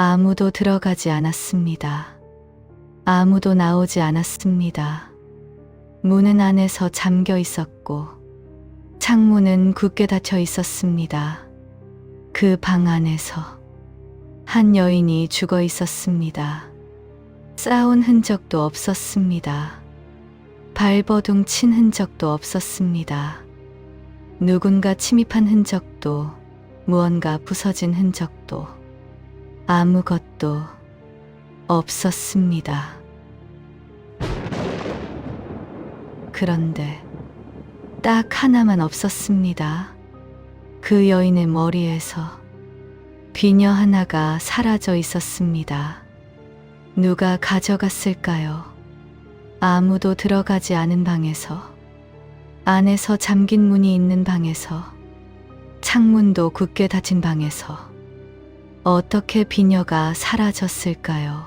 아무도 들어가지 않았습니다. 아무도 나오지 않았습니다. 문은 안에서 잠겨 있었고 창문은 굳게 닫혀 있었습니다. 그 방 안에서 한 여인이 죽어 있었습니다. 싸운 흔적도 없었습니다. 발버둥 친 흔적도 없었습니다. 누군가 침입한 흔적도, 무언가 부서진 흔적도, 아무것도 없었습니다. 그런데 딱 하나만 없었습니다. 그 여인의 머리에서 비녀 하나가 사라져 있었습니다. 누가 가져갔을까요? 아무도 들어가지 않은 방에서, 안에서 잠긴 문이 있는 방에서, 창문도 굳게 닫힌 방에서 어떻게 비녀가 사라졌을까요?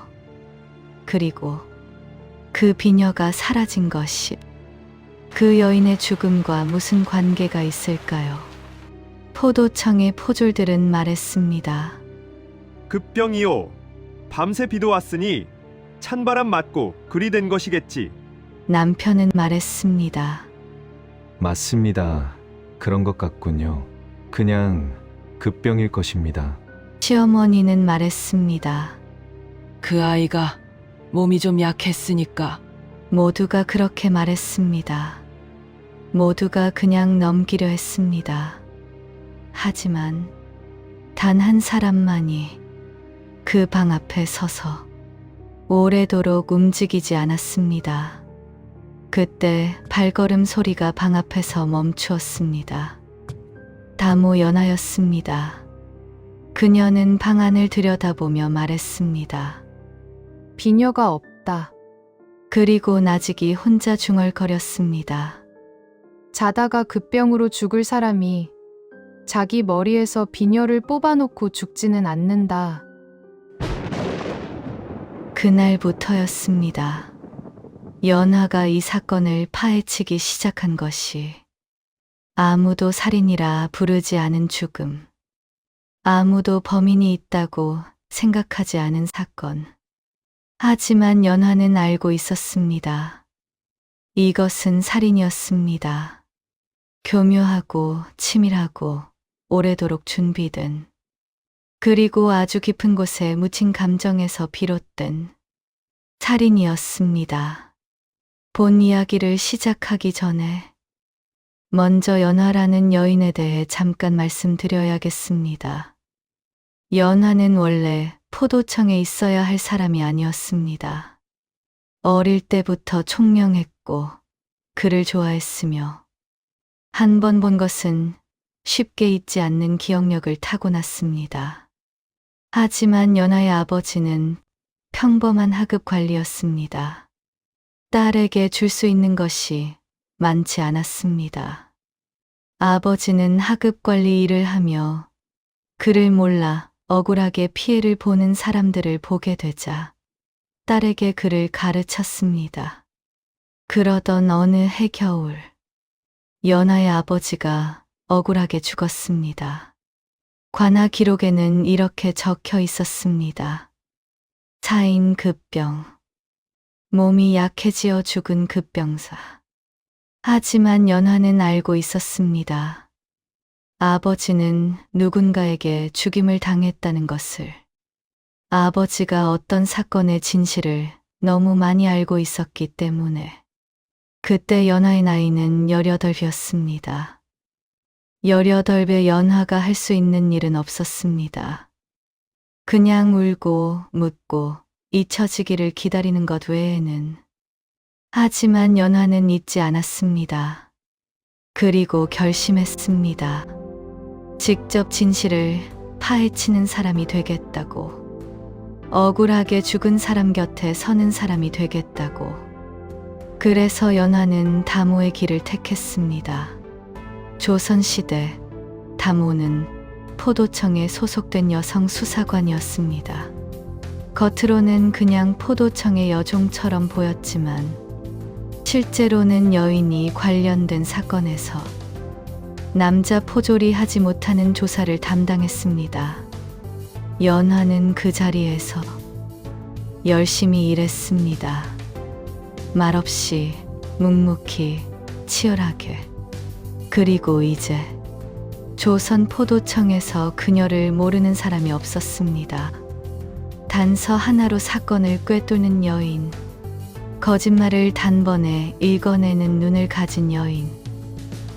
그리고 그 비녀가 사라진 것이 그 여인의 죽음과 무슨 관계가 있을까요? 포도청의 포졸들은 말했습니다. 급병이요. 밤새 비도 왔으니 찬바람 맞고 그리 된 것이겠지. 남편은 말했습니다. 맞습니다. 그런 것 같군요. 그냥 급병일 것입니다. 시어머니는 말했습니다. 그 아이가 몸이 좀 약했으니까. 모두가 그렇게 말했습니다. 모두가 그냥 넘기려 했습니다. 하지만 단 한 사람만이 그 방 앞에 서서 오래도록 움직이지 않았습니다. 그때 발걸음 소리가 방 앞에서 멈추었습니다. 다모 연하였습니다. 그녀는 방 안을 들여다보며 말했습니다. 비녀가 없다. 그리고 나직이 혼자 중얼거렸습니다. 자다가 급병으로 죽을 사람이 자기 머리에서 비녀를 뽑아놓고 죽지는 않는다. 그날부터였습니다. 연하가 이 사건을 파헤치기 시작한 것이 아무도 살인이라 부르지 않은 죽음, 아무도 범인이 있다고 생각하지 않은 사건. 하지만 연하는 알고 있었습니다. 이것은 살인이었습니다. 교묘하고 치밀하고 오래도록 준비된, 그리고 아주 깊은 곳에 묻힌 감정에서 비롯된 살인이었습니다. 본 이야기를 시작하기 전에 먼저 연하라는 여인에 대해 잠깐 말씀드려야겠습니다. 연하는 원래 포도청에 있어야 할 사람이 아니었습니다. 어릴 때부터 총명했고 그를 좋아했으며 한 번 본 것은 쉽게 잊지 않는 기억력을 타고났습니다. 하지만 연하의 아버지는 평범한 하급 관리였습니다. 딸에게 줄 수 있는 것이 많지 않았습니다. 아버지는 하급 관리 일을 하며 그를 몰라 억울하게 피해를 보는 사람들을 보게 되자 딸에게 그를 가르쳤습니다. 그러던 어느 해겨울, 연하의 아버지가 억울하게 죽었습니다. 관하 기록에는 이렇게 적혀 있었습니다. 사인 급병, 몸이 약해지어 죽은 급병사. 하지만 연하는 알고 있었습니다. 아버지는 누군가에게 죽임을 당했다는 것을. 아버지가 어떤 사건의 진실을 너무 많이 알고 있었기 때문에. 그때 연하의 나이는 18이었습니다. 18의 연하가 할 수 있는 일은 없었습니다. 그냥 울고 묻고 잊혀지기를 기다리는 것 외에는. 하지만 연하는 잊지 않았습니다. 그리고 결심했습니다. 직접 진실을 파헤치는 사람이 되겠다고. 억울하게 죽은 사람 곁에 서는 사람이 되겠다고. 그래서 연하는 다모의 길을 택했습니다. 조선시대 다모는 포도청에 소속된 여성 수사관이었습니다. 겉으로는 그냥 포도청의 여종처럼 보였지만 실제로는 여인이 관련된 사건에서 남자 포졸이 하지 못하는 조사를 담당했습니다. 연화는 그 자리에서 열심히 일했습니다. 말없이 묵묵히 치열하게. 그리고 이제 조선 포도청에서 그녀를 모르는 사람이 없었습니다. 단서 하나로 사건을 꿰뚫는 여인, 거짓말을 단번에 읽어내는 눈을 가진 여인,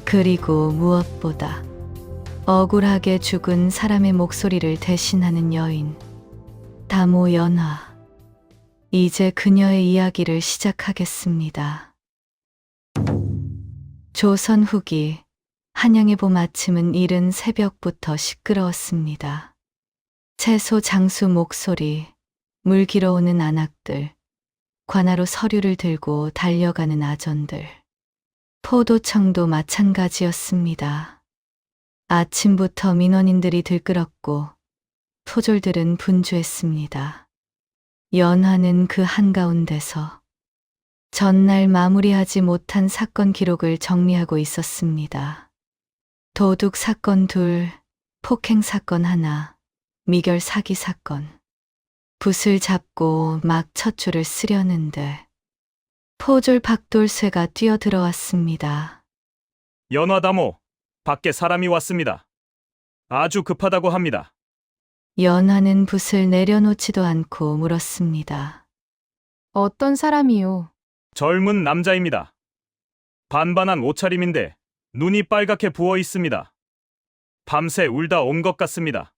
그리고 무엇보다 억울하게 죽은 사람의 목소리를 대신하는 여인, 다모 연화. 이제 그녀의 이야기를 시작하겠습니다. 조선 후기 한양의 봄 아침은 이른 새벽부터 시끄러웠습니다. 채소 장수 목소리, 물 길어오는 안악들, 관하로 서류를 들고 달려가는 아전들. 포도청도 마찬가지였습니다. 아침부터 민원인들이 들끓었고 토졸들은 분주했습니다. 연화는 그 한가운데서 전날 마무리하지 못한 사건 기록을 정리하고 있었습니다. 도둑 사건 2, 폭행 사건 1, 미결 사기 사건. 붓을 잡고 막 첫 줄을 쓰려는데 포졸 박돌쇠가 뛰어들어왔습니다. 연화다모, 밖에 사람이 왔습니다. 아주 급하다고 합니다. 연화는 붓을 내려놓지도 않고 물었습니다. 어떤 사람이요? 젊은 남자입니다. 반반한 옷차림인데 눈이 빨갛게 부어 있습니다. 밤새 울다 온 것 같습니다.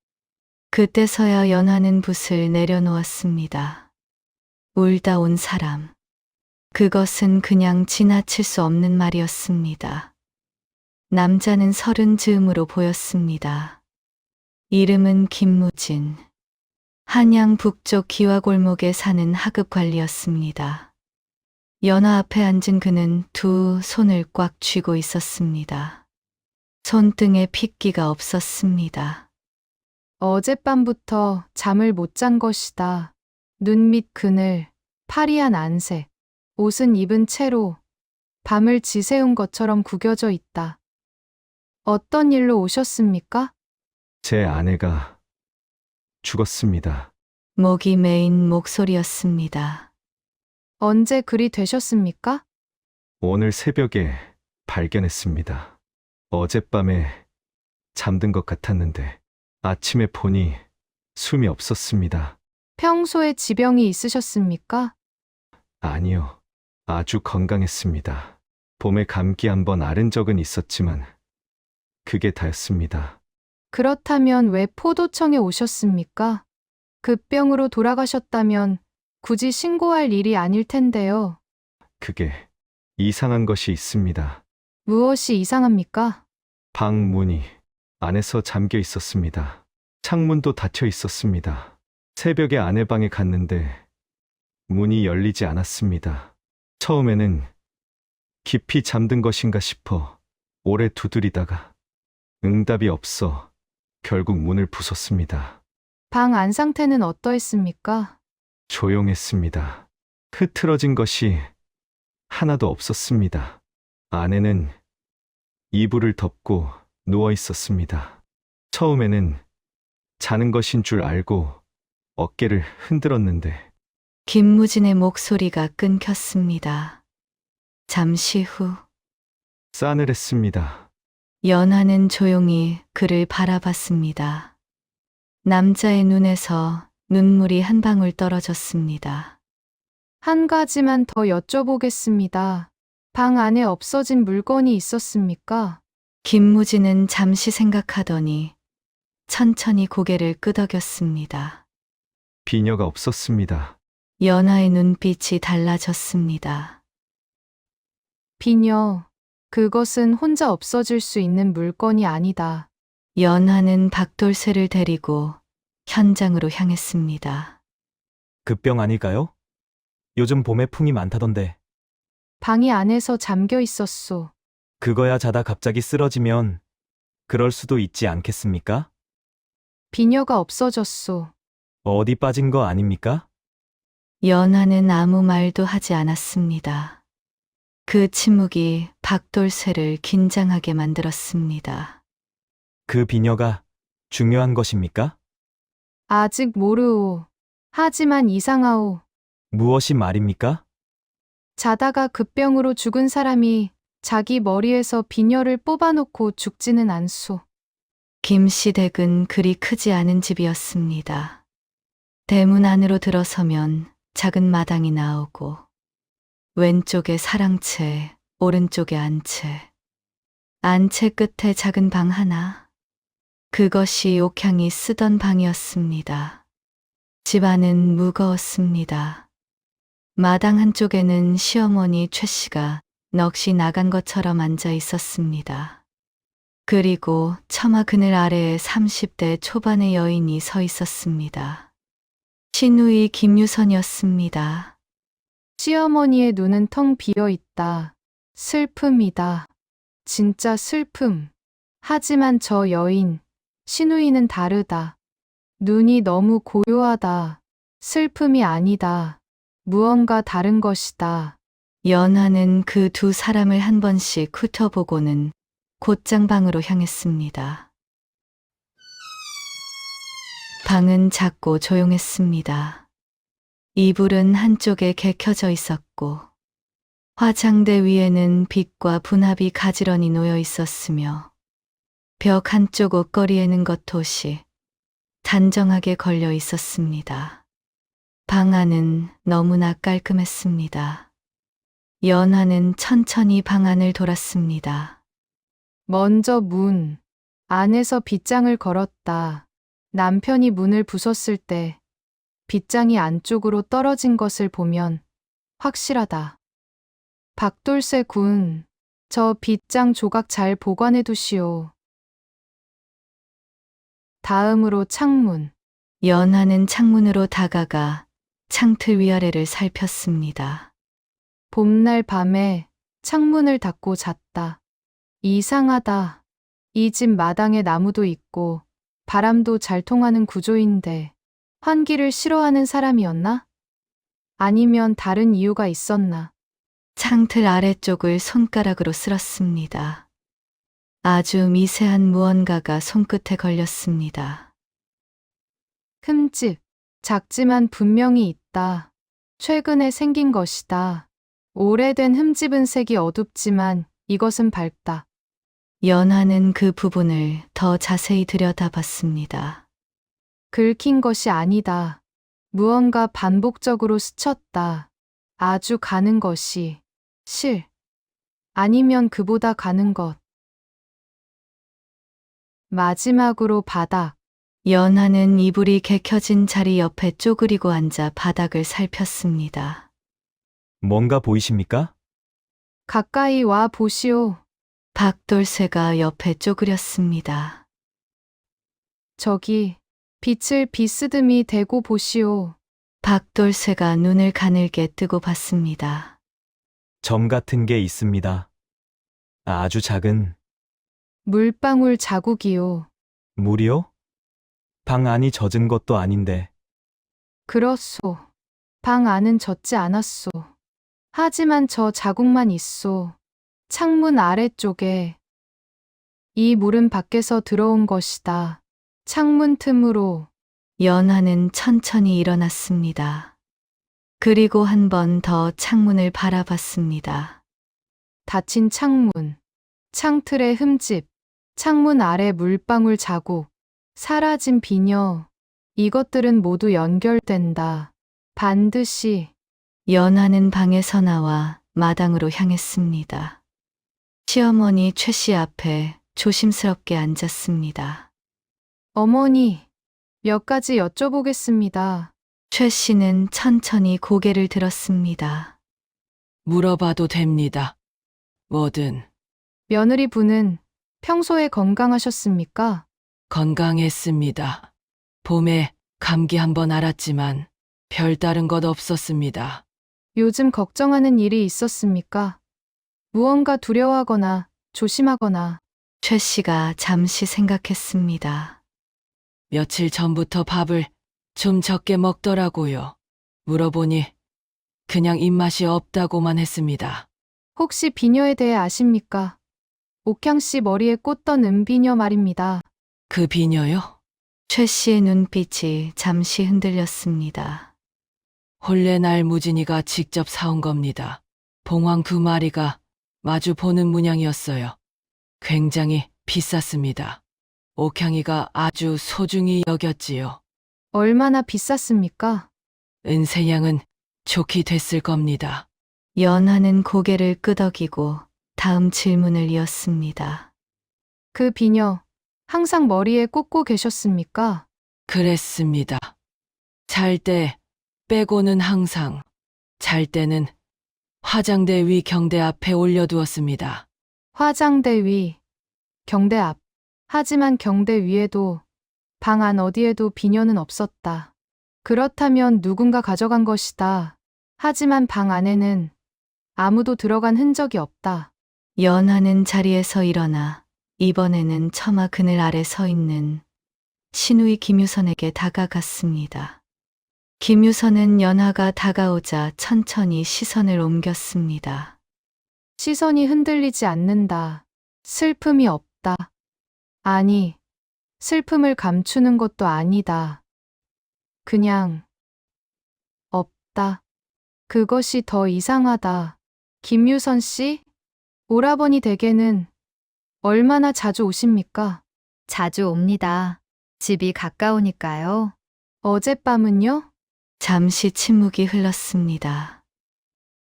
그때서야 연화는 붓을 내려놓았습니다. 울다 온 사람. 그것은 그냥 지나칠 수 없는 말이었습니다. 남자는 30 즈음으로 보였습니다. 이름은 김무진. 한양 북쪽 기와골목에 사는 하급 관리였습니다. 연화 앞에 앉은 그는 두 손을 꽉 쥐고 있었습니다. 손등에 핏기가 없었습니다. 어젯밤부터 잠을 못 잔 것이다. 눈 밑 그늘, 파리한 안색, 옷은 입은 채로 밤을 지새운 것처럼 구겨져 있다. 어떤 일로 오셨습니까? 제 아내가 죽었습니다. 목이 메인 목소리였습니다. 언제 그리 되셨습니까? 오늘 새벽에 발견했습니다. 어젯밤에 잠든 것 같았는데 아침에 보니 숨이 없었습니다. 평소에 지병이 있으셨습니까? 아니요. 아주 건강했습니다. 봄에 감기 한번 앓은 적은 있었지만 그게 다였습니다. 그렇다면 왜 포도청에 오셨습니까? 급병으로 돌아가셨다면 굳이 신고할 일이 아닐 텐데요. 그게 이상한 것이 있습니다. 무엇이 이상합니까? 방 문이 안에서 잠겨 있었습니다. 창문도 닫혀 있었습니다. 새벽에 아내 방에 갔는데 문이 열리지 않았습니다. 처음에는 깊이 잠든 것인가 싶어 오래 두드리다가 응답이 없어 결국 문을 부쉈습니다. 방 안 상태는 어떠했습니까? 조용했습니다. 흐트러진 것이 하나도 없었습니다. 아내는 이불을 덮고 누워 있었습니다. 처음에는 자는 것인 줄 알고 어깨를 흔들었는데 김무진의 목소리가 끊겼습니다. 잠시 후 싸늘했습니다. 연화는 조용히 그를 바라봤습니다. 남자의 눈에서 눈물이 한 방울 떨어졌습니다. 한 가지만 더 여쭤보겠습니다. 방 안에 없어진 물건이 있었습니까? 김무진은 잠시 생각하더니 천천히 고개를 끄덕였습니다. 비녀가 없었습니다. 연화의 눈빛이 달라졌습니다. 비녀, 그것은 혼자 없어질 수 있는 물건이 아니다. 연화는 박돌쇠를 데리고 현장으로 향했습니다. 급병 아닐까요? 요즘 봄에 풍이 많다던데. 방이 안에서 잠겨 있었소. 그거야 자다 갑자기 쓰러지면 그럴 수도 있지 않겠습니까? 비녀가 없어졌소. 어디 빠진 거 아닙니까? 연화는 아무 말도 하지 않았습니다. 그 침묵이 박돌쇠를 긴장하게 만들었습니다. 그 비녀가 중요한 것입니까? 아직 모르오. 하지만 이상하오. 무엇이 말입니까? 자다가 급병으로 죽은 사람이 자기 머리에서 비녀를 뽑아놓고 죽지는 않소. 김씨 댁은 그리 크지 않은 집이었습니다. 대문 안으로 들어서면 작은 마당이 나오고 왼쪽에 사랑채, 오른쪽에 안채. 안채 끝에 작은 방 하나. 그것이 옥향이 쓰던 방이었습니다. 집 안은 무거웠습니다. 마당 한쪽에는 시어머니 최 씨가 넋이 나간 것처럼 앉아 있었습니다. 그리고 처마 그늘 아래에 30대 초반의 여인이 서 있었습니다. 시누이 김유선이었습니다. 시어머니의 눈은 텅 비어 있다. 슬픔이다. 진짜 슬픔. 하지만 저 여인, 시누이는 다르다. 눈이 너무 고요하다. 슬픔이 아니다. 무언가 다른 것이다. 연하는 그 두 사람을 한 번씩 훑어보고는 곧장 방으로 향했습니다. 방은 작고 조용했습니다. 이불은 한쪽에 개켜져 있었고 화장대 위에는 빗과 분합이 가지런히 놓여 있었으며 벽 한쪽 옷걸이에는 겉옷이 단정하게 걸려 있었습니다. 방 안은 너무나 깔끔했습니다. 연하는 천천히 방 안을 돌았습니다. 먼저 문. 안에서 빗장을 걸었다. 남편이 문을 부쉈을 때 빗장이 안쪽으로 떨어진 것을 보면 확실하다. 박돌쇠 군, 저 빗장 조각 잘 보관해 두시오. 다음으로 창문. 연하는 창문으로 다가가 창틀 위아래를 살폈습니다. 봄날 밤에 창문을 닫고 잤다. 이상하다. 이 집 마당에 나무도 있고 바람도 잘 통하는 구조인데 환기를 싫어하는 사람이었나? 아니면 다른 이유가 있었나? 창틀 아래쪽을 손가락으로 쓸었습니다. 아주 미세한 무언가가 손끝에 걸렸습니다. 흠집. 작지만 분명히 있다. 최근에 생긴 것이다. 오래된 흠집은 색이 어둡지만 이것은 밝다. 연하는 그 부분을 더 자세히 들여다봤습니다. 긁힌 것이 아니다. 무언가 반복적으로 스쳤다. 아주 가는 것이 실. 아니면 그보다 가는 것. 마지막으로 바닥. 연하는 이불이 개켜진 자리 옆에 쪼그리고 앉아 바닥을 살폈습니다. 뭔가 보이십니까? 가까이 와 보시오. 박돌쇠가 옆에 쪼그렸습니다. 저기 빛을 비스듬히 대고 보시오. 박돌쇠가 눈을 가늘게 뜨고 봤습니다. 점 같은 게 있습니다. 아주 작은 물방울 자국이요. 물이요? 방 안이 젖은 것도 아닌데 그렇소. 방 안은 젖지 않았소. 하지만 저 자국만 있소. 창문 아래쪽에. 이 물은 밖에서 들어온 것이다. 창문 틈으로. 연하는 천천히 일어났습니다. 그리고 한 번 더 창문을 바라봤습니다. 닫힌 창문. 창틀의 흠집. 창문 아래 물방울 자국. 사라진 비녀. 이것들은 모두 연결된다. 반드시. 연하는 방에서 나와 마당으로 향했습니다. 시어머니 최 씨 앞에 조심스럽게 앉았습니다. 어머니, 몇 가지 여쭤보겠습니다. 최 씨는 천천히 고개를 들었습니다. 물어봐도 됩니다. 뭐든. 며느리 분은 평소에 건강하셨습니까? 건강했습니다. 봄에 감기 한 번 앓았지만 별다른 것 없었습니다. 요즘 걱정하는 일이 있었습니까? 무언가 두려워하거나 조심하거나. 최 씨가 잠시 생각했습니다. 며칠 전부터 밥을 좀 적게 먹더라고요. 물어보니 그냥 입맛이 없다고만 했습니다. 혹시 비녀에 대해 아십니까? 옥향 씨 머리에 꽂던 은비녀 말입니다. 그 비녀요? 최 씨의 눈빛이 잠시 흔들렸습니다. 혼례 날 무진이가 직접 사온 겁니다. 봉황 2마리가 마주 보는 문양이었어요. 굉장히 비쌌습니다. 옥향이가 아주 소중히 여겼지요. 얼마나 비쌌습니까? 은세양은 좋게 됐을 겁니다. 연하는 고개를 끄덕이고 다음 질문을 이었습니다. 그 비녀 항상 머리에 꽂고 계셨습니까? 그랬습니다. 잘 때 빼고는 항상, 잘 때는 화장대 위 경대 앞에 올려두었습니다. 화장대 위, 경대 앞. 하지만 경대 위에도 방 안 어디에도 비녀는 없었다. 그렇다면 누군가 가져간 것이다. 하지만 방 안에는 아무도 들어간 흔적이 없다. 연하는 자리에서 일어나 이번에는 처마 그늘 아래 서 있는 신우이 김유선에게 다가갔습니다. 김유선은 연하가 다가오자 천천히 시선을 옮겼습니다. 시선이 흔들리지 않는다. 슬픔이 없다. 아니, 슬픔을 감추는 것도 아니다. 그냥 없다. 그것이 더 이상하다. 김유선 씨? 오라버니 댁에는 얼마나 자주 오십니까? 자주 옵니다. 집이 가까우니까요. 어젯밤은요? 잠시 침묵이 흘렀습니다.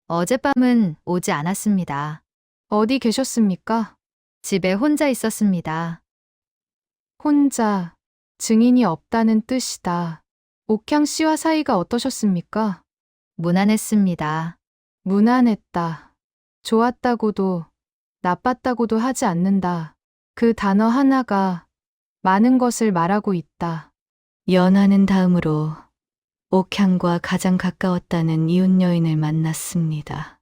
어젯밤은 오지 않았습니다. 어디 계셨습니까? 집에 혼자 있었습니다. 혼자, 증인이 없다는 뜻이다. 옥향 씨와 사이가 어떠셨습니까? 무난했습니다. 무난했다. 좋았다고도 나빴다고도 하지 않는다. 그 단어 하나가 많은 것을 말하고 있다. 연하는 다음으로 옥향과 가장 가까웠다는 이웃 여인을 만났습니다.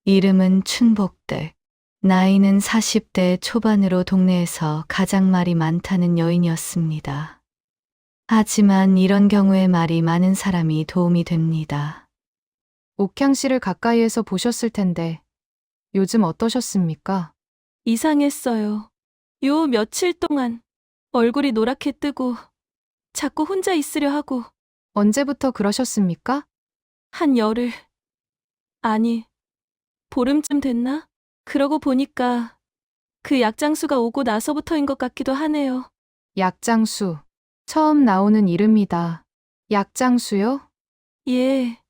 이름은 춘복들. 나이는 40대 초반으로 동네에서 가장 말이 많다는 여인이었습니다. 하지만 이런 경우에 말이 많은 사람이 도움이 됩니다. 옥향 씨를 가까이에서 보셨을 텐데 요즘 어떠셨습니까? 이상했어요. 요 며칠 동안 얼굴이 노랗게 뜨고 자꾸 혼자 있으려 하고 언제부터 그러셨습니까? 한 열흘, 아니, 보름쯤 됐나? 그러고 보니까 그 약장수가 오고 나서부터인 것 같기도 하네요. 약장수. 처음 나오는 이름이다. 약장수요? 예.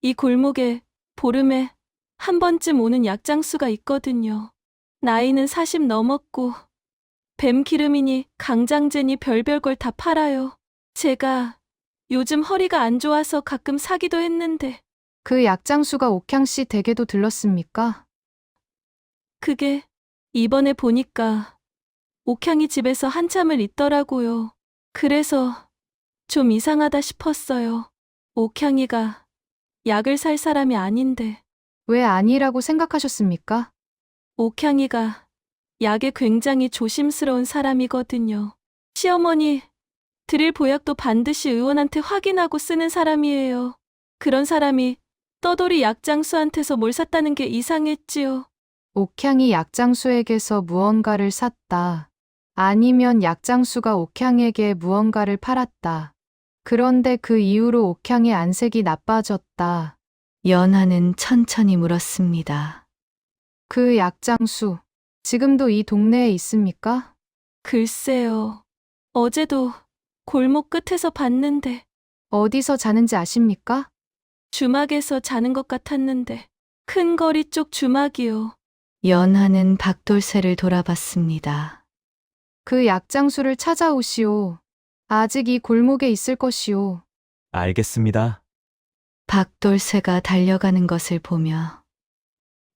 이 골목에 보름에 한 번쯤 오는 약장수가 있거든요. 나이는 40 넘었고 뱀 기름이니 강장제니 별별 걸 다 팔아요. 제가 요즘 허리가 안 좋아서 가끔 사기도 했는데 그 약장수가 옥향 씨 댁에도 들렀습니까? 그게 이번에 보니까 옥향이 집에서 한참을 있더라고요. 그래서 좀 이상하다 싶었어요. 옥향이가 약을 살 사람이 아닌데 왜 아니라고 생각하셨습니까? 옥향이가 약에 굉장히 조심스러운 사람이거든요. 시어머니 드릴 보약도 반드시 의원한테 확인하고 쓰는 사람이에요. 그런 사람이 떠돌이 약장수한테서 뭘 샀다는 게 이상했지요. 옥향이 약장수에게서 무언가를 샀다. 아니면 약장수가 옥향에게 무언가를 팔았다. 그런데 그 이후로 옥향의 안색이 나빠졌다. 연하는 천천히 물었습니다. 그 약장수, 지금도 이 동네에 있습니까? 글쎄요. 어제도 골목 끝에서 봤는데 어디서 자는지 아십니까? 주막에서 자는 것 같았는데 큰 거리 쪽 주막이요. 연하는 박돌쇠를 돌아봤습니다. 그 약장수를 찾아오시오. 아직 이 골목에 있을 것이오. 알겠습니다. 박돌쇠가 달려가는 것을 보며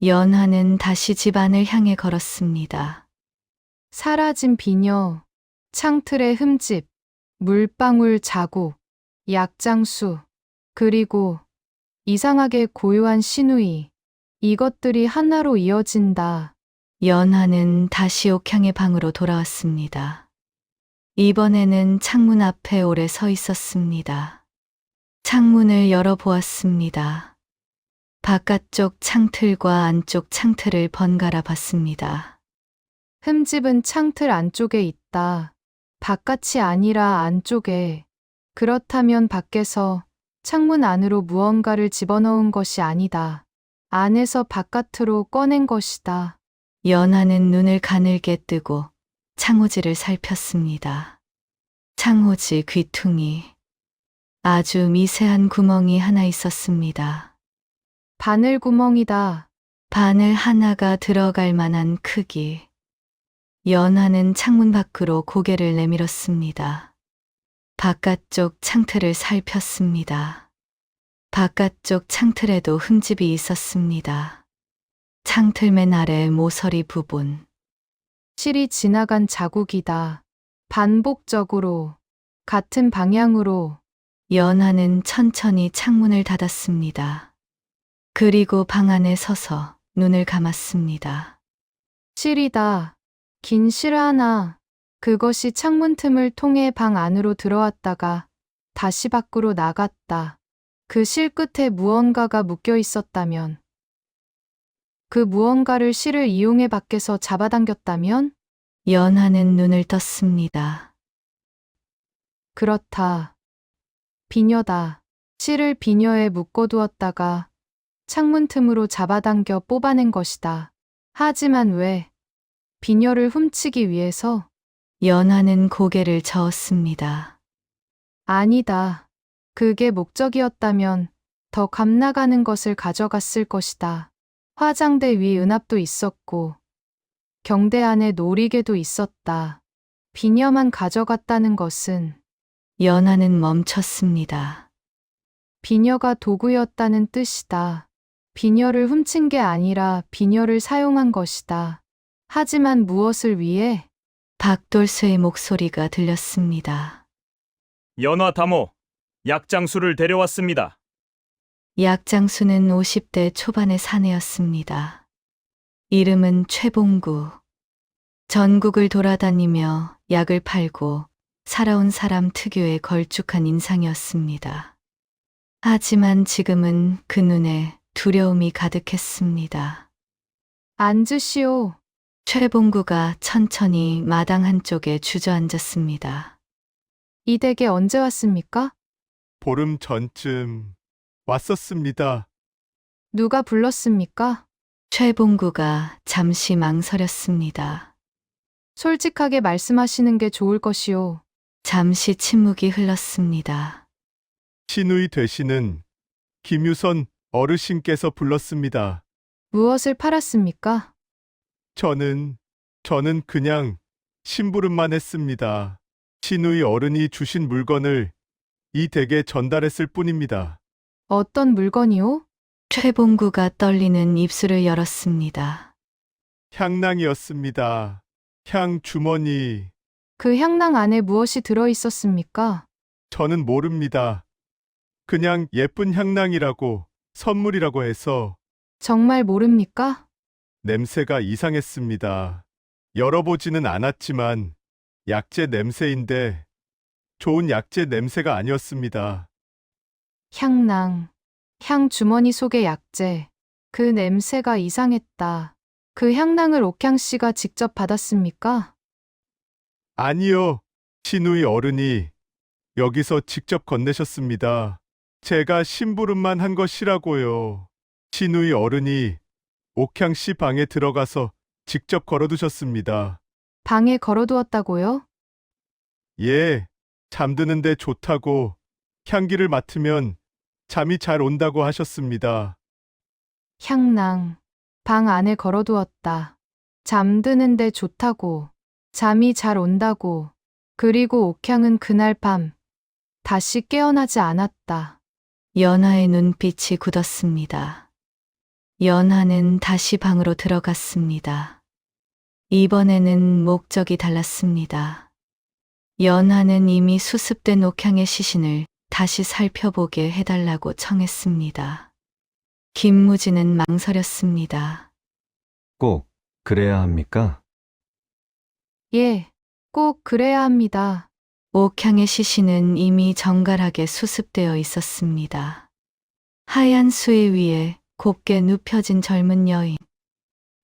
연하는 다시 집 안을 향해 걸었습니다. 사라진 비녀, 창틀의 흠집, 물방울 자국, 약장수, 그리고 이상하게 고요한 신우이. 이것들이 하나로 이어진다. 연하는 다시 옥향의 방으로 돌아왔습니다. 이번에는 창문 앞에 오래 서 있었습니다. 창문을 열어보았습니다. 바깥쪽 창틀과 안쪽 창틀을 번갈아 봤습니다. 흠집은 창틀 안쪽에 있다. 바깥이 아니라 안쪽에. 그렇다면 밖에서 창문 안으로 무언가를 집어넣은 것이 아니다. 안에서 바깥으로 꺼낸 것이다. 연하는 눈을 가늘게 뜨고 창호지를 살폈습니다. 창호지 귀퉁이. 아주 미세한 구멍이 하나 있었습니다. 바늘 구멍이다. 바늘 하나가 들어갈 만한 크기. 연하는 창문 밖으로 고개를 내밀었습니다. 바깥쪽 창틀을 살폈습니다. 바깥쪽 창틀에도 흠집이 있었습니다. 창틀맨 아래 모서리 부분. 실이 지나간 자국이다. 반복적으로, 같은 방향으로. 연하는 천천히 창문을 닫았습니다. 그리고 방 안에 서서 눈을 감았습니다. 실이다. 긴 실 하나. 그것이 창문 틈을 통해 방 안으로 들어왔다가 다시 밖으로 나갔다. 그 실 끝에 무언가가 묶여 있었다면, 그 무언가를 실을 이용해 밖에서 잡아당겼다면? 연하는 눈을 떴습니다. 그렇다. 비녀다. 실을 비녀에 묶어두었다가 창문 틈으로 잡아당겨 뽑아낸 것이다. 하지만 왜? 비녀를 훔치기 위해서? 연하는 고개를 저었습니다. 아니다. 그게 목적이었다면 더 값나가는 것을 가져갔을 것이다. 화장대 위 은합도 있었고 경대 안에 놀이개도 있었다. 비녀만 가져갔다는 것은 연하는 멈췄습니다. 비녀가 도구였다는 뜻이다. 비녀를 훔친 게 아니라 비녀를 사용한 것이다. 하지만 무엇을 위해? 박돌쇠의 목소리가 들렸습니다. 연화 다모, 약장수를 데려왔습니다. 약장수는 50대 초반의 사내였습니다. 이름은 최봉구. 전국을 돌아다니며 약을 팔고 살아온 사람 특유의 걸쭉한 인상이었습니다. 하지만 지금은 그 눈에 두려움이 가득했습니다. 앉으시오. 최봉구가 천천히 마당 한쪽에 주저앉았습니다. 이 댁에 언제 왔습니까? 보름 전쯤 왔었습니다. 누가 불렀습니까? 최봉구가 잠시 망설였습니다. 솔직하게 말씀하시는 게 좋을 것이오. 잠시 침묵이 흘렀습니다. 시누이 되시는 김유선 어르신께서 불렀습니다. 무엇을 팔았습니까? 저는 그냥 심부름만 했습니다. 시누이 어른이 주신 물건을 이 댁에 전달했을 뿐입니다. 어떤 물건이오? 최봉구가 떨리는 입술을 열었습니다. 향낭이었습니다. 향 주머니. 그 향낭 안에 무엇이 들어 있었습니까? 저는 모릅니다. 그냥 예쁜 향낭이라고 선물이라고 해서 정말 모릅니까? 냄새가 이상했습니다. 열어보지는 않았지만 약재 냄새인데 좋은 약재 냄새가 아니었습니다. 향낭. 향 주머니 속의 약재. 그 냄새가 이상했다. 그 향낭을 옥향 씨가 직접 받았습니까? 아니요. 시누이 어른이 여기서 직접 건네셨습니다. 제가 심부름만 한 것이라고요. 시누이 어른이 옥향 씨 방에 들어가서 직접 걸어두셨습니다. 방에 걸어두었다고요? 예, 잠드는데 좋다고 향기를 맡으면 잠이 잘 온다고 하셨습니다. 향낭. 방 안에 걸어두었다. 잠드는데 좋다고. 잠이 잘 온다고. 그리고 옥향은 그날 밤 다시 깨어나지 않았다. 연하의 눈빛이 굳었습니다. 연하는 다시 방으로 들어갔습니다. 이번에는 목적이 달랐습니다. 연하는 이미 수습된 옥향의 시신을 다시 살펴보게 해달라고 청했습니다. 김무진은 망설였습니다. 꼭 그래야 합니까? 예, 꼭 그래야 합니다. 옥향의 시신은 이미 정갈하게 수습되어 있었습니다. 하얀 수의 위에 곱게 눕혀진 젊은 여인.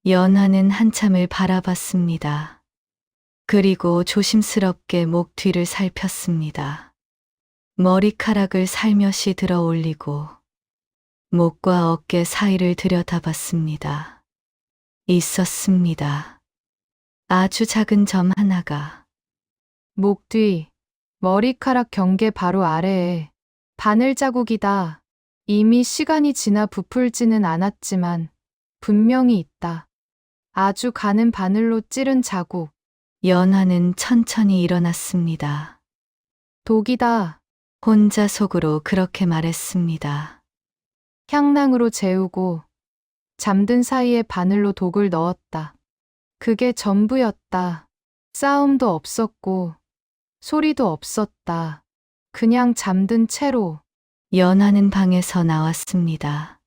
연하는 한참을 바라봤습니다. 그리고 조심스럽게 목 뒤를 살폈습니다. 머리카락을 살며시 들어 올리고 목과 어깨 사이를 들여다봤습니다. 있었습니다. 아주 작은 점 하나가. 목 뒤, 머리카락 경계 바로 아래에 바늘 자국이다. 이미 시간이 지나 부풀지는 않았지만 분명히 있다. 아주 가는 바늘로 찌른 자국. 연하는 천천히 일어났습니다. 독이다. 혼자 속으로 그렇게 말했습니다. 향낭으로 재우고 잠든 사이에 바늘로 독을 넣었다. 그게 전부였다. 싸움도 없었고 소리도 없었다. 그냥 잠든 채로. 연하는 방에서 나왔습니다.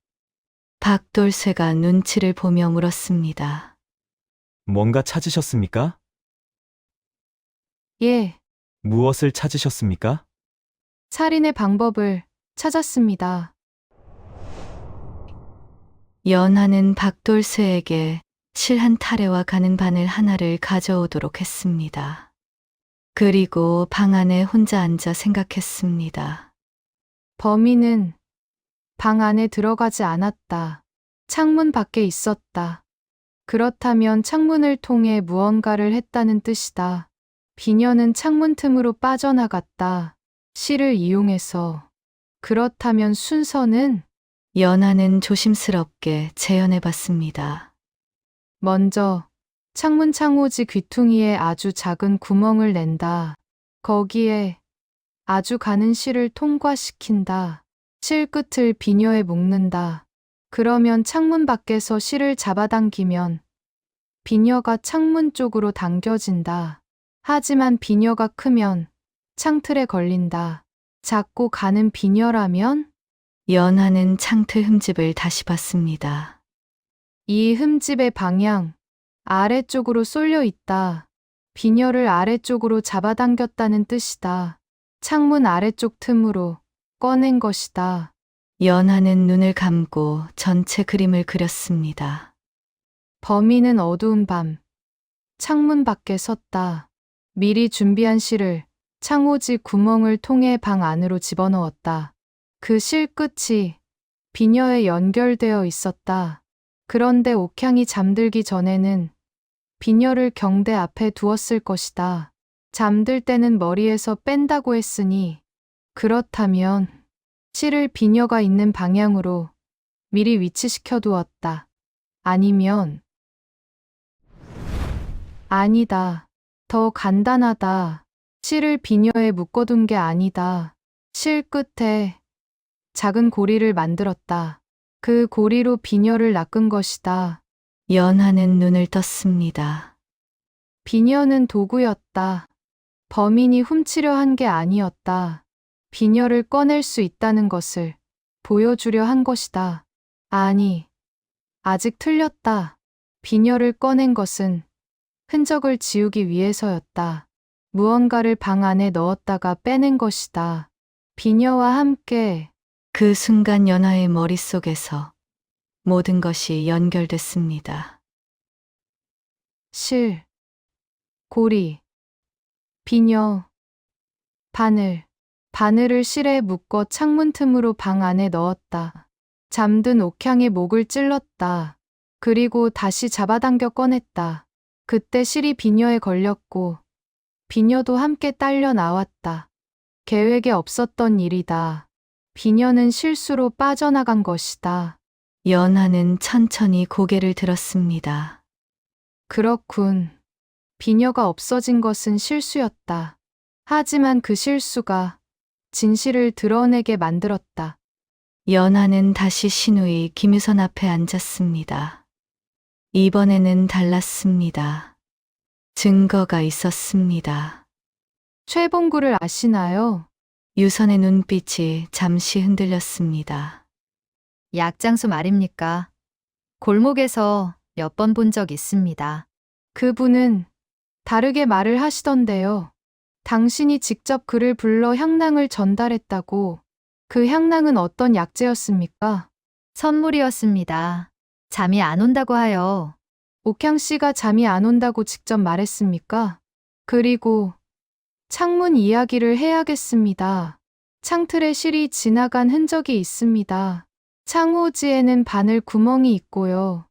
박돌쇠가 눈치를 보며 물었습니다. 뭔가 찾으셨습니까? 예, 무엇을 찾으셨습니까? 살인의 방법을 찾았습니다. 연하는 박돌쇠에게 실한 타래와 가는 바늘 하나를 가져오도록 했습니다. 그리고 방 안에 혼자 앉아 생각했습니다. 범인은 방 안에 들어가지 않았다. 창문 밖에 있었다. 그렇다면 창문을 통해 무언가를 했다는 뜻이다. 비녀는 창문 틈으로 빠져나갔다. 실을 이용해서. 그렇다면 순서는? 연하는 조심스럽게 재현해 봤습니다. 먼저 창문 창호지 귀퉁이에 아주 작은 구멍을 낸다. 거기에 아주 가는 실을 통과시킨다. 실 끝을 비녀에 묶는다. 그러면 창문 밖에서 실을 잡아당기면 비녀가 창문 쪽으로 당겨진다. 하지만 비녀가 크면 창틀에 걸린다. 작고 가는 비녀라면? 연하는 창틀 흠집을 다시 봤습니다. 이 흠집의 방향, 아래쪽으로 쏠려 있다. 비녀를 아래쪽으로 잡아당겼다는 뜻이다. 창문 아래쪽 틈으로 꺼낸 것이다. 연하는 눈을 감고 전체 그림을 그렸습니다. 범인은 어두운 밤, 창문 밖에 섰다. 미리 준비한 실을 창호지 구멍을 통해 방 안으로 집어넣었다. 그 실 끝이 비녀에 연결되어 있었다. 그런데 옥향이 잠들기 전에는 비녀를 경대 앞에 두었을 것이다. 잠들 때는 머리에서 뺀다고 했으니 그렇다면 실을 비녀가 있는 방향으로 미리 위치시켜 두었다. 아니면 아니다. 더 간단하다. 실을 비녀에 묶어둔 게 아니다. 실 끝에 작은 고리를 만들었다. 그 고리로 비녀를 낚은 것이다. 연하는 눈을 떴습니다. 비녀는 도구였다. 범인이 훔치려 한 게 아니었다. 비녀를 꺼낼 수 있다는 것을 보여주려 한 것이다. 아니, 아직 틀렸다. 비녀를 꺼낸 것은 흔적을 지우기 위해서였다. 무언가를 방 안에 넣었다가 빼낸 것이다. 비녀와 함께. 그 순간 연하의 머릿속에서 모든 것이 연결됐습니다. 실, 고리, 비녀, 바늘. 바늘을 실에 묶어 창문 틈으로 방 안에 넣었다. 잠든 옥향의 목을 찔렀다. 그리고 다시 잡아당겨 꺼냈다. 그때 실이 비녀에 걸렸고 비녀도 함께 딸려 나왔다. 계획에 없었던 일이다. 비녀는 실수로 빠져나간 것이다. 연하는 천천히 고개를 들었습니다. 그렇군. 비녀가 없어진 것은 실수였다. 하지만 그 실수가 진실을 드러내게 만들었다. 연하는 다시 신우이 김유선 앞에 앉았습니다. 이번에는 달랐습니다. 증거가 있었습니다. 최봉구를 아시나요? 유선의 눈빛이 잠시 흔들렸습니다. 약장수 말입니까? 골목에서 몇 번 본 적 있습니다. 그분은 다르게 말을 하시던데요. 당신이 직접 그를 불러 향낭을 전달했다고. 그 향낭은 어떤 약재였습니까? 선물이었습니다. 잠이 안 온다고 하여. 옥향 씨가 잠이 안 온다고 직접 말했습니까? 그리고 창문 이야기를 해야겠습니다. 창틀에 실이 지나간 흔적이 있습니다. 창호지에는 바늘 구멍이 있고요.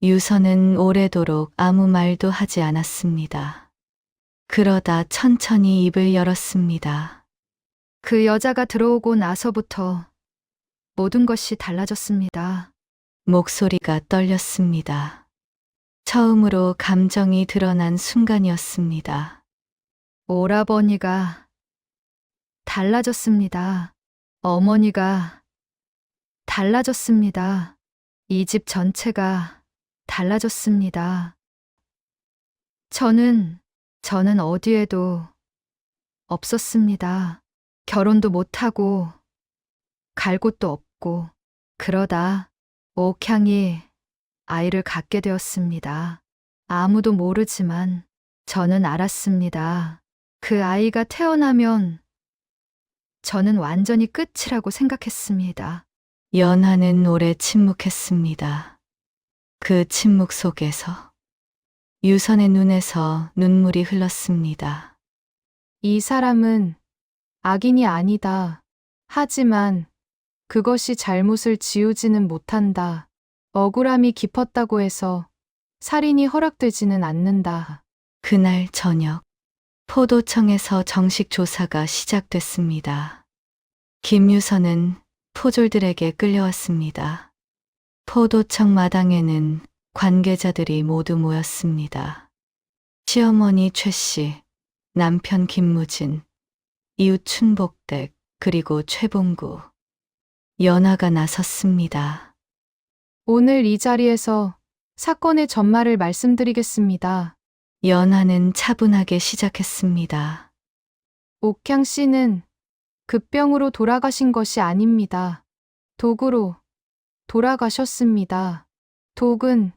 유서는 오래도록 아무 말도 하지 않았습니다. 그러다 천천히 입을 열었습니다. 그 여자가 들어오고 나서부터 모든 것이 달라졌습니다. 목소리가 떨렸습니다. 처음으로 감정이 드러난 순간이었습니다. 오라버니가 달라졌습니다. 어머니가 달라졌습니다. 이 집 전체가 달라졌습니다. 저는 어디에도 없었습니다. 결혼도 못하고 갈 곳도 없고 그러다 옥향이 아이를 갖게 되었습니다. 아무도 모르지만 저는 알았습니다. 그 아이가 태어나면 저는 완전히 끝이라고 생각했습니다. 연하는 오래 침묵했습니다. 그 침묵 속에서 유선의 눈에서 눈물이 흘렀습니다. 이 사람은 악인이 아니다. 하지만 그것이 잘못을 지우지는 못한다. 억울함이 깊었다고 해서 살인이 허락되지는 않는다. 그날 저녁, 포도청에서 정식 조사가 시작됐습니다. 김유선은 포졸들에게 끌려왔습니다. 포도청 마당에는 관계자들이 모두 모였습니다. 시어머니 최 씨, 남편 김무진, 이웃 춘복댁, 그리고 최봉구, 연하가 나섰습니다. 오늘 이 자리에서 사건의 전말을 말씀드리겠습니다. 연하는 차분하게 시작했습니다. 옥향 씨는 급병으로 돌아가신 것이 아닙니다. 독으로 돌아가셨습니다. 독은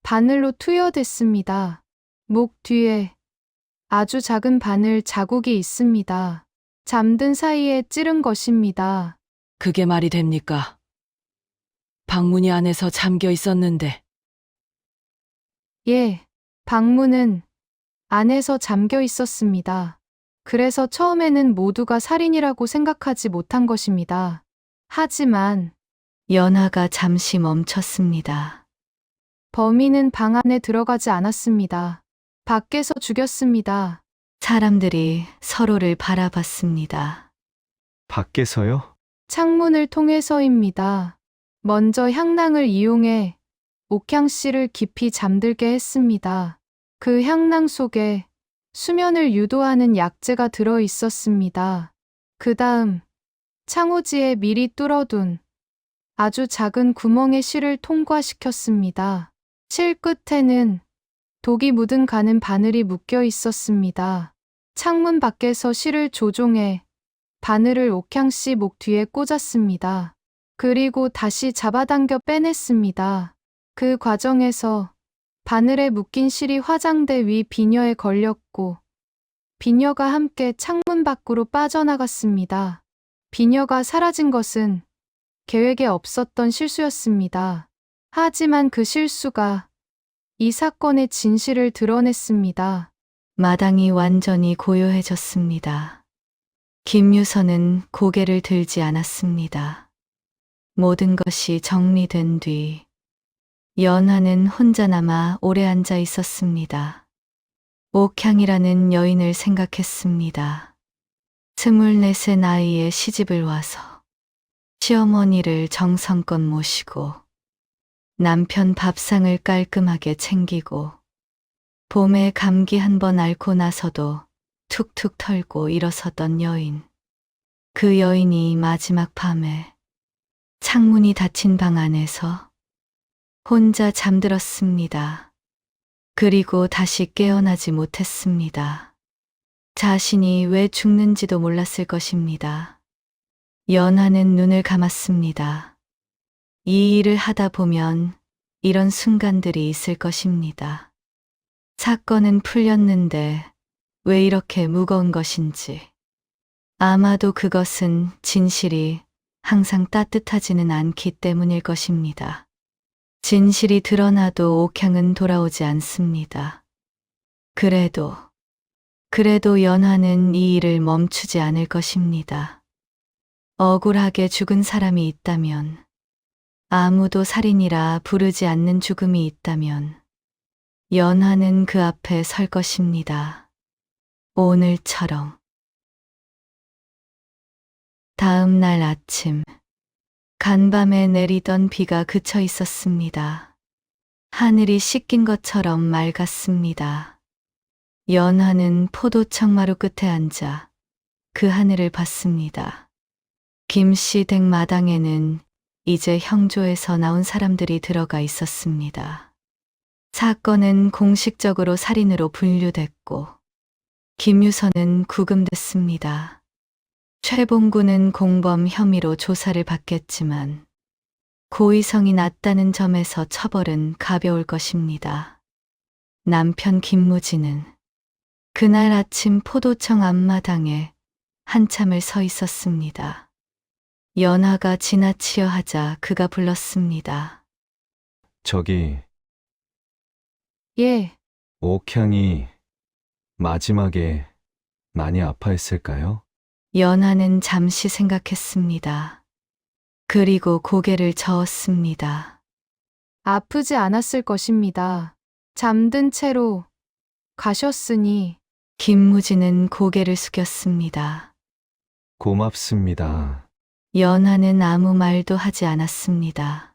바늘로 투여됐습니다. 목 뒤에 아주 작은 바늘 자국이 있습니다. 잠든 사이에 찌른 것입니다. 그게 말이 됩니까? 방문이 안에서 잠겨 있었는데 예, 방문은 안에서 잠겨 있었습니다. 그래서 처음에는 모두가 살인이라고 생각하지 못한 것입니다. 하지만 연하가 잠시 멈췄습니다. 범인은 방 안에 들어가지 않았습니다. 밖에서 죽였습니다. 사람들이 서로를 바라봤습니다. 밖에서요? 창문을 통해서입니다. 먼저 향낭을 이용해 옥향 씨를 깊이 잠들게 했습니다. 그 향낭 속에 수면을 유도하는 약재가 들어 있었습니다. 그 다음 창호지에 미리 뚫어둔 아주 작은 구멍에 실을 통과시켰습니다. 실 끝에는 독이 묻은 가는 바늘이 묶여 있었습니다. 창문 밖에서 실을 조종해 바늘을 옥향 씨 목 뒤에 꽂았습니다. 그리고 다시 잡아당겨 빼냈습니다. 그 과정에서 바늘에 묶인 실이 화장대 위 비녀에 걸렸고 비녀가 함께 창문 밖으로 빠져나갔습니다. 비녀가 사라진 것은 계획에 없었던 실수였습니다. 하지만 그 실수가 이 사건의 진실을 드러냈습니다. 마당이 완전히 고요해졌습니다. 김유선은 고개를 들지 않았습니다. 모든 것이 정리된 뒤 연하는 혼자 남아 오래 앉아 있었습니다. 옥향이라는 여인을 생각했습니다. 24세 나이에 시집을 와서 시어머니를 정성껏 모시고 남편 밥상을 깔끔하게 챙기고 봄에 감기 한 번 앓고 나서도 툭툭 털고 일어서던 여인. 그 여인이 마지막 밤에 창문이 닫힌 방 안에서 혼자 잠들었습니다. 그리고 다시 깨어나지 못했습니다. 자신이 왜 죽는지도 몰랐을 것입니다. 연하는 눈을 감았습니다. 이 일을 하다 보면 이런 순간들이 있을 것입니다. 사건은 풀렸는데 왜 이렇게 무거운 것인지. 아마도 그것은 진실이 항상 따뜻하지는 않기 때문일 것입니다. 진실이 드러나도 옥향은 돌아오지 않습니다. 그래도 그래도 연화는 이 일을 멈추지 않을 것입니다. 억울하게 죽은 사람이 있다면, 아무도 살인이라 부르지 않는 죽음이 있다면, 연화는 그 앞에 설 것입니다. 오늘처럼. 다음 날 아침, 간밤에 내리던 비가 그쳐 있었습니다. 하늘이 씻긴 것처럼 맑았습니다. 연화는 포도청마루 끝에 앉아 그 하늘을 봤습니다. 김씨 댁 마당에는 이제 형조에서 나온 사람들이 들어가 있었습니다. 사건은 공식적으로 살인으로 분류됐고, 김유선은 구금됐습니다. 최봉구는 공범 혐의로 조사를 받겠지만, 고의성이 낮다는 점에서 처벌은 가벼울 것입니다. 남편 김무진은 그날 아침 포도청 앞마당에 한참을 서 있었습니다. 연화가 지나치려 하자 그가 불렀습니다. 저기, 예, 옥향이 마지막에 많이 아파했을까요? 연화는 잠시 생각했습니다. 그리고 고개를 저었습니다. 아프지 않았을 것입니다. 잠든 채로 가셨으니 김무진은 고개를 숙였습니다. 고맙습니다. 연화는 아무 말도 하지 않았습니다.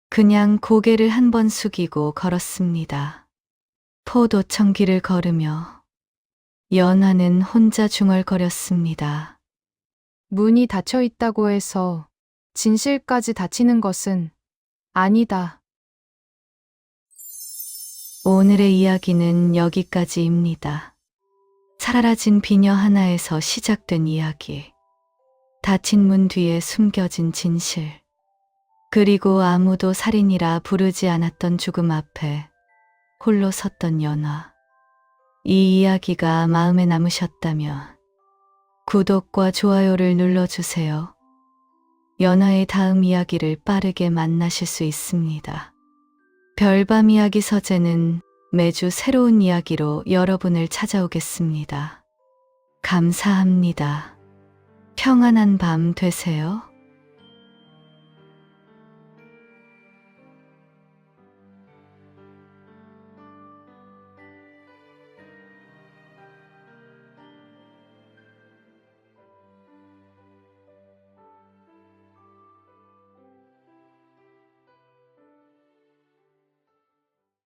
그냥 고개를 한 번 숙이고 걸었습니다. 포도청 길을 걸으며 연화는 혼자 중얼거렸습니다. 문이 닫혀 있다고 해서 진실까지 닫히는 것은 아니다. 오늘의 이야기는 여기까지입니다. 사라진 비녀 하나에서 시작된 이야기. 닫힌 문 뒤에 숨겨진 진실. 그리고 아무도 살인이라 부르지 않았던 죽음 앞에 홀로 섰던 연화. 이 이야기가 마음에 남으셨다면 구독과 좋아요를 눌러주세요. 연화의 다음 이야기를 빠르게 만나실 수 있습니다. 별밤 이야기 서재는 매주 새로운 이야기로 여러분을 찾아오겠습니다. 감사합니다. 평안한 밤 되세요.